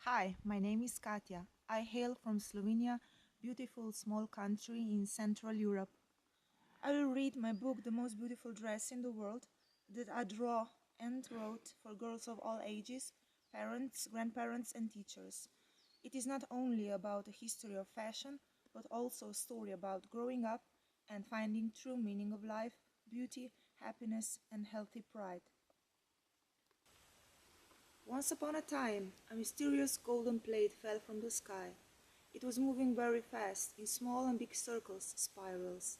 Hi, my name is Katja. I hail from Slovenia, beautiful small country in Central Europe. I will read my book The Most Beautiful Dress in the World that I draw and wrote for girls of all ages, parents, grandparents and teachers. It is not only about a history of fashion, but also a story about growing up and finding true meaning of life, beauty, happiness and healthy pride. Once upon a time, a mysterious golden plate fell from the sky. It was moving very fast, in small and big circles, spirals.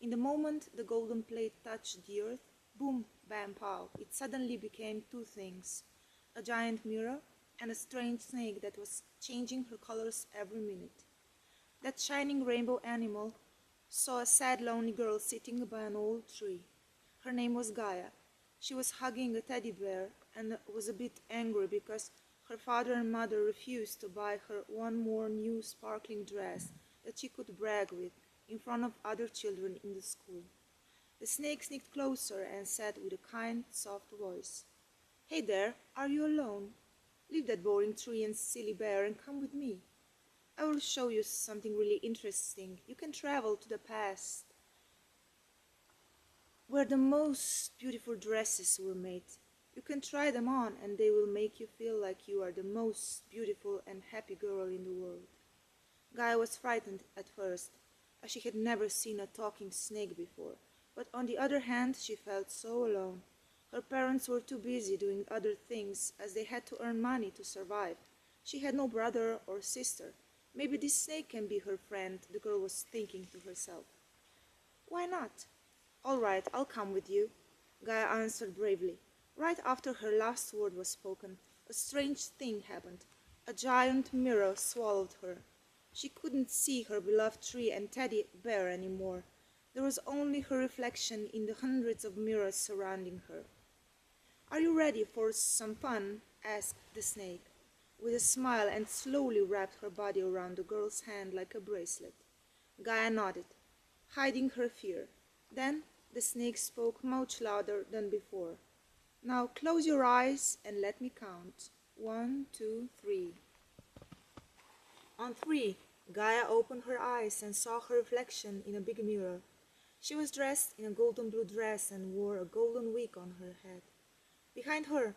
In the moment the golden plate touched the earth, boom, bam, pow, it suddenly became two things: a giant mirror and a strange snake that was changing her colors every minute. That shining rainbow animal saw a sad, lonely girl sitting by an old tree. Her name was Gaia. She was hugging a teddy bear and was a bit angry because her father and mother refused to buy her one more new sparkling dress that she could brag with in front of other children in the school. The snake sneaked closer and said with a kind, soft voice, "Hey there, are you alone? Leave that boring tree and silly bear and come with me. I will show you something really interesting. You can travel to the past where the most beautiful dresses were made. You can try them on and they will make you feel like you are the most beautiful and happy girl in the world." Gaia was frightened at first, as she had never seen a talking snake before, but on the other hand she felt so alone. Her parents were too busy doing other things as they had to earn money to survive. She had no brother or sister. Maybe this snake can be her friend, the girl was thinking to herself. Why not? All right, I'll come with you, Gaia answered bravely. Right after her last word was spoken, a strange thing happened. A giant mirror swallowed her. She couldn't see her beloved tree and teddy bear anymore. There was only her reflection in the hundreds of mirrors surrounding her. "Are you ready for some fun?" asked the snake, with a smile, and slowly wrapped her body around the girl's hand like a bracelet. Gaia nodded, hiding her fear. Then the snake spoke much louder than before. "Now close your eyes and let me count. 1, 2, 3. On three, Gaia opened her eyes and saw her reflection in a big mirror. She was dressed in a golden blue dress and wore a golden wig on her head. Behind her,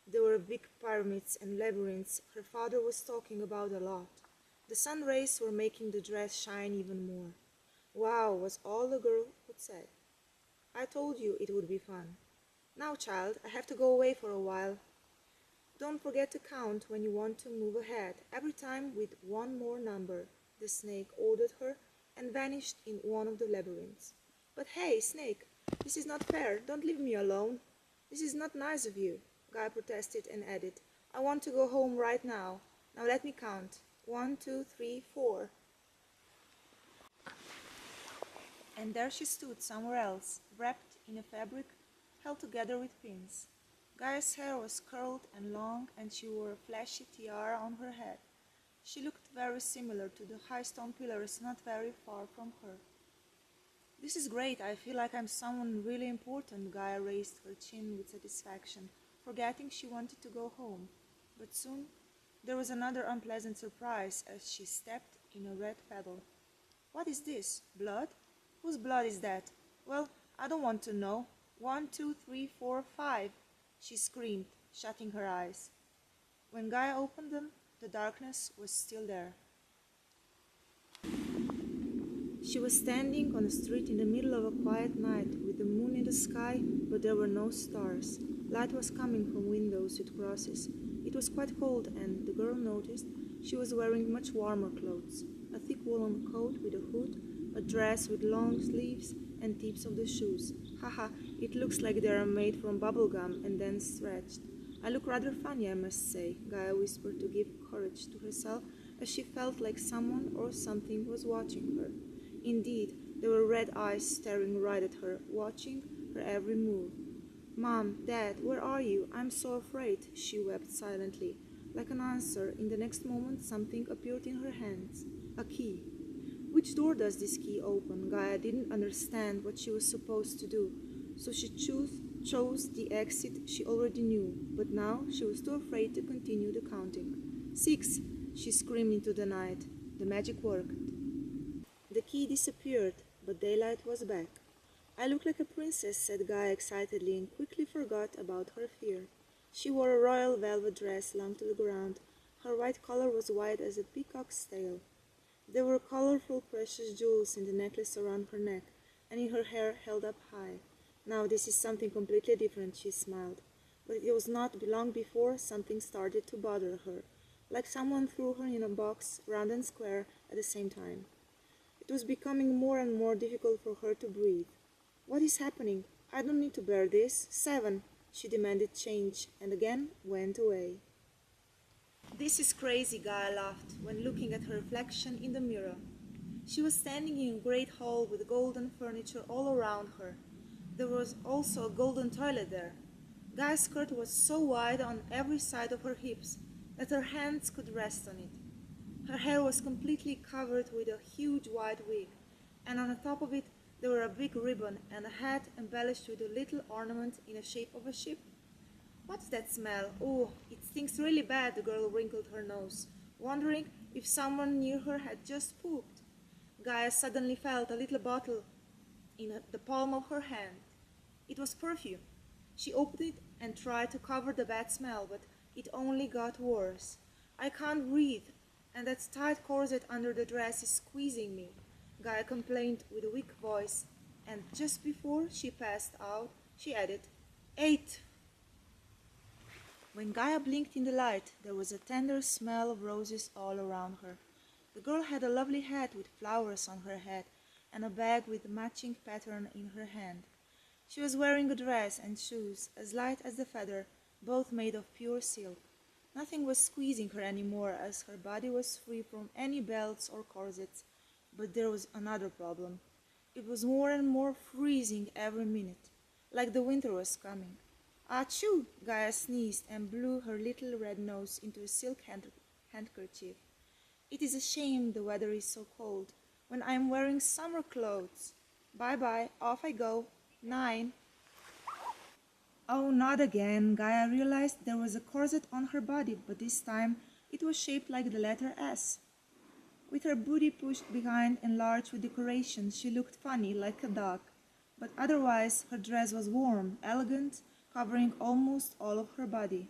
there were big pyramids and labyrinths her father was talking about a lot. The sun rays were making the dress shine even more. "Wow," was all the girl could say. "I told you it would be fun. Now, child, I have to go away for a while. Don't forget to count when you want to move ahead, every time with one more number," the snake ordered her, and vanished in one of the labyrinths. "But hey, snake, this is not fair. Don't leave me alone. This is not nice of you," Guy protested and added, "I want to go home right now. Now let me count. 1, 2, 3, 4. And there she stood somewhere else, wrapped in a fabric held together with pins. Gaia's hair was curled and long, and she wore a flashy tiara on her head. She looked very similar to the high stone pillars not very far from her. "This is great. I feel like I'm someone really important," Gaia raised her chin with satisfaction, forgetting she wanted to go home. But soon there was another unpleasant surprise as she stepped in a red puddle. "What is this? Blood? Whose blood is that? Well, I don't want to know. 1, 2, 3, 4, 5, she screamed, shutting her eyes. When Gaia opened them, the darkness was still there. She was standing on a street in the middle of a quiet night with the moon in the sky, but there were no stars. Light was coming from windows with crosses. It was quite cold, and the girl noticed she was wearing much warmer clothes: a thick woolen coat with a hood, a dress with long sleeves, and tips of the shoes. "Haha, it looks like they are made from bubble gum and then stretched. I look rather funny, I must say," Gaia whispered to give courage to herself, as she felt like someone or something was watching her. Indeed, there were red eyes staring right at her, watching her every move. "Mom, Dad, where are you? I'm so afraid," she wept silently. Like an answer, in the next moment something appeared in her hands. A key. Which door does this key open? Gaia didn't understand what she was supposed to do, so she chose the exit she already knew, but now she was too afraid to continue the counting. 6, she screamed into the night. The magic worked. The key disappeared, but daylight was back. I look like a princess, said Gaia excitedly, and quickly forgot about her fear. She wore a royal velvet dress long to the ground. Her white collar was white as a peacock's tail. There were colorful precious jewels in the necklace around her neck, and in her hair held up high. Now this is something completely different, she smiled. But it was not long before something started to bother her, like someone threw her in a box, round and square, at the same time. It was becoming more and more difficult for her to breathe. What is happening? I don't need to bear this. 7, she demanded change, and again went away. This is crazy, Gaia laughed, when looking at her reflection in the mirror. She was standing in a great hall with golden furniture all around her. There was also a golden toilet there. Gaia's skirt was so wide on every side of her hips that her hands could rest on it. Her hair was completely covered with a huge white wig, and on the top of it there were a big ribbon and a hat embellished with a little ornament in the shape of a ship. What's that smell? Oh, it stinks really bad, the girl wrinkled her nose, wondering if someone near her had just pooped. Gaia suddenly felt a little bottle in the palm of her hand. It was perfume. She opened it and tried to cover the bad smell, but it only got worse. I can't breathe, and that tight corset under the dress is squeezing me, Gaia complained with a weak voice, and just before she passed out, she added, 8. When Gaia blinked in the light, there was a tender smell of roses all around her. The girl had a lovely hat with flowers on her head and a bag with matching pattern in her hand. She was wearing a dress and shoes as light as the feather, both made of pure silk. Nothing was squeezing her anymore, as her body was free from any belts or corsets. But there was another problem. It was more and more freezing every minute, like the winter was coming. Achoo! Gaia sneezed and blew her little red nose into a silk handkerchief. It is a shame the weather is so cold, when I am wearing summer clothes. Bye-bye, off I go. 9. Oh, not again. Gaia realized there was a corset on her body, but this time it was shaped like the letter S. With her booty pushed behind and large with decoration, she looked funny, like a duck. But otherwise, her dress was warm, elegant, covering almost all of her body.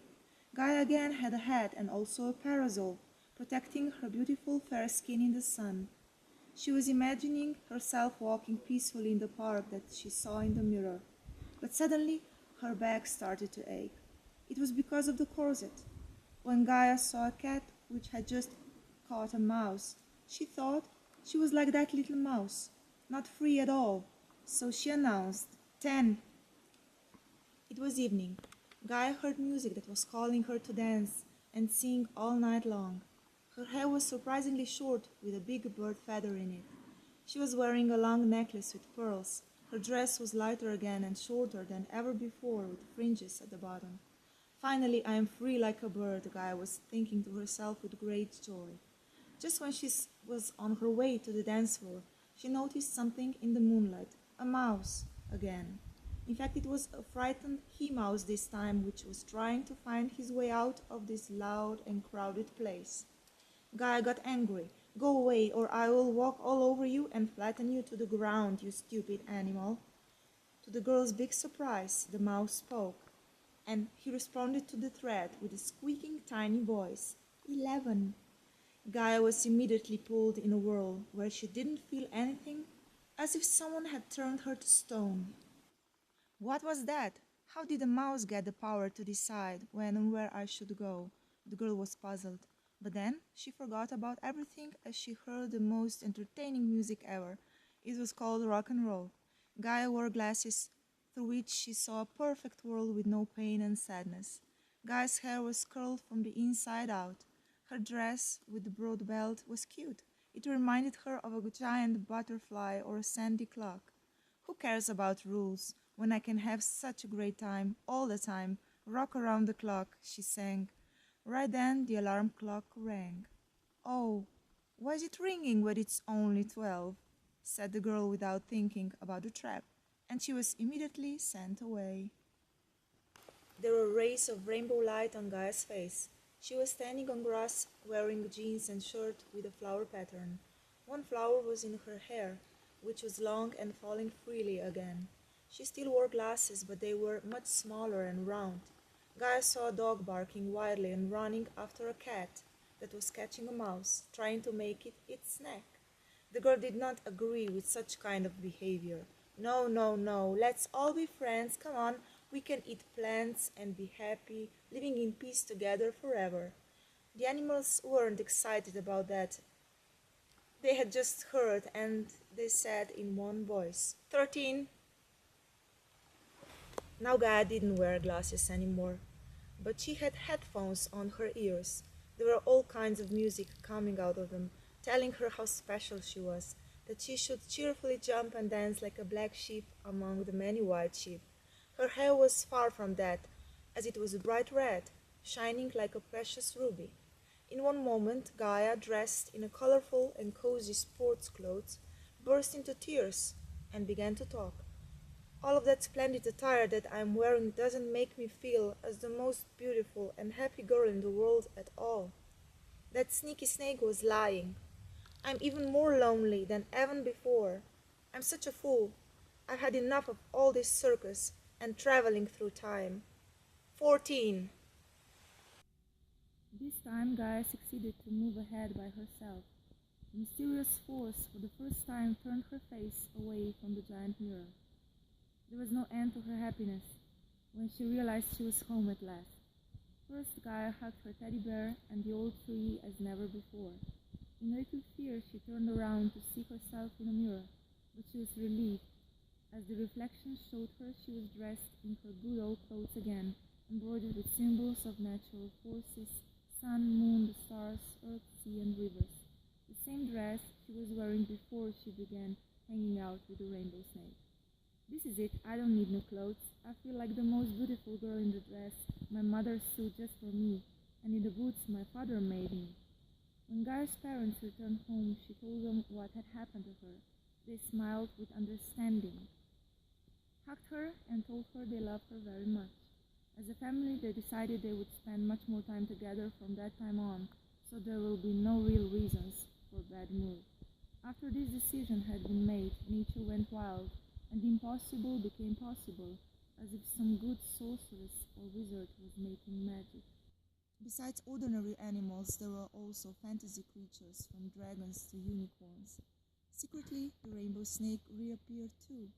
Gaia again had a hat and also a parasol, protecting her beautiful fair skin in the sun. She was imagining herself walking peacefully in the park that she saw in the mirror. But suddenly, her back started to ache. It was because of the corset. When Gaia saw a cat which had just caught a mouse, she thought she was like that little mouse, not free at all. So she announced, 10. It was evening. Gaia heard music that was calling her to dance and sing all night long. Her hair was surprisingly short, with a big bird feather in it. She was wearing a long necklace with pearls. Her dress was lighter again and shorter than ever before, with fringes at the bottom. Finally, I am free like a bird, Gaia was thinking to herself with great joy. Just when she was on her way to the dance floor, she noticed something in the moonlight, a mouse, again. In fact, it was a frightened he-mouse this time, which was trying to find his way out of this loud and crowded place. Gaia got angry. Go away, or I will walk all over you and flatten you to the ground, you stupid animal. To the girl's big surprise, the mouse spoke, and he responded to the threat with a squeaking tiny voice. 11. Gaia was immediately pulled in a whirl, where she didn't feel anything, as if someone had turned her to stone. What was that? How did the mouse get the power to decide when and where I should go? The girl was puzzled. But then she forgot about everything as she heard the most entertaining music ever. It was called rock and roll. Gaia wore glasses through which she saw a perfect world with no pain and sadness. Gaia's hair was curled from the inside out. Her dress with the broad belt was cute. It reminded her of a giant butterfly or a sandy clock. Who cares about rules when I can have such a great time all the time? Rock around the clock, she sang. Right then the alarm clock rang. Oh, why is it ringing when it's only 12? Said the girl without thinking about the trap, and she was immediately sent away. There were rays of rainbow light on Gaia's face. She was standing on grass, wearing jeans and shirt with a flower pattern. One flower was in her hair, which was long and falling freely again. She still wore glasses, but they were much smaller and round. Gaia saw a dog barking wildly and running after a cat that was catching a mouse, trying to make it its snack. The girl did not agree with such kind of behavior. No, no, no, let's all be friends, come on, we can eat plants and be happy, living in peace together forever. The animals weren't excited about that. They had just heard, and they said in one voice, 13. Now Gaia didn't wear glasses anymore, but she had headphones on her ears. There were all kinds of music coming out of them, telling her how special she was, that she should cheerfully jump and dance like a black sheep among the many white sheep. Her hair was far from that, as it was bright red, shining like a precious ruby. In one moment, Gaia, dressed in a colorful and cozy sports clothes, burst into tears and began to talk. All of that splendid attire that I am wearing doesn't make me feel as the most beautiful and happy girl in the world at all. That sneaky snake was lying. I'm even more lonely than ever before. I'm such a fool. I've had enough of all this circus and traveling through time. 14. This time Gaia succeeded to move ahead by herself. The mysterious force for the first time turned her face away from the giant mirror. There was no end to her happiness when she realized she was home at last. First, Gaia hugged her teddy bear and the old tree as never before. In a little fear, she turned around to see herself in a mirror, but she was relieved, as the reflection showed her she was dressed in her good old clothes again, embroidered with symbols of natural forces, sun, moon, the stars, earth, sea, and rivers. The same dress she was wearing before she began hanging out with the rainbow snake. This is it, I don't need new clothes. I feel like the most beautiful girl in the dress my mother sewed just for me, and in the boots my father made me. When Gaia's parents returned home, she told them what had happened to her. They smiled with understanding, hugged her, and told her they loved her very much. As a family, they decided they would spend much more time together from that time on, so there will be no real reasons for bad mood. After this decision had been made, nature went wild, and the impossible became possible, as if some good sorceress or wizard was making magic. Besides ordinary animals, there were also fantasy creatures, from dragons to unicorns. Secretly, the rainbow snake reappeared too.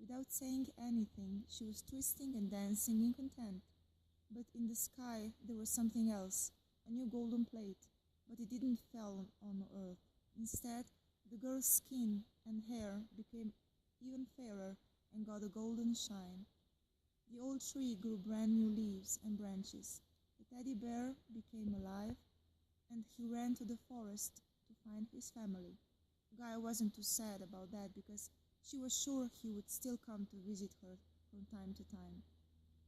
Without saying anything, she was twisting and dancing in content. But in the sky, there was something else, a new golden plate, but it didn't fall on earth. Instead, the girl's skin and hair became even fairer and got a golden shine. The old tree grew brand new leaves and branches. The teddy bear became alive, and he ran to the forest to find his family. Gaia wasn't too sad about that because she was sure he would still come to visit her from time to time.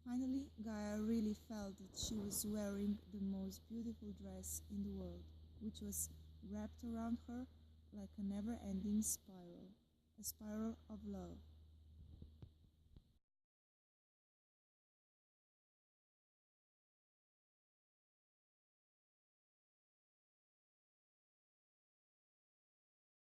Finally, Gaia really felt that she was wearing the most beautiful dress in the world, which was wrapped around her like a never-ending spiral, a spiral of love.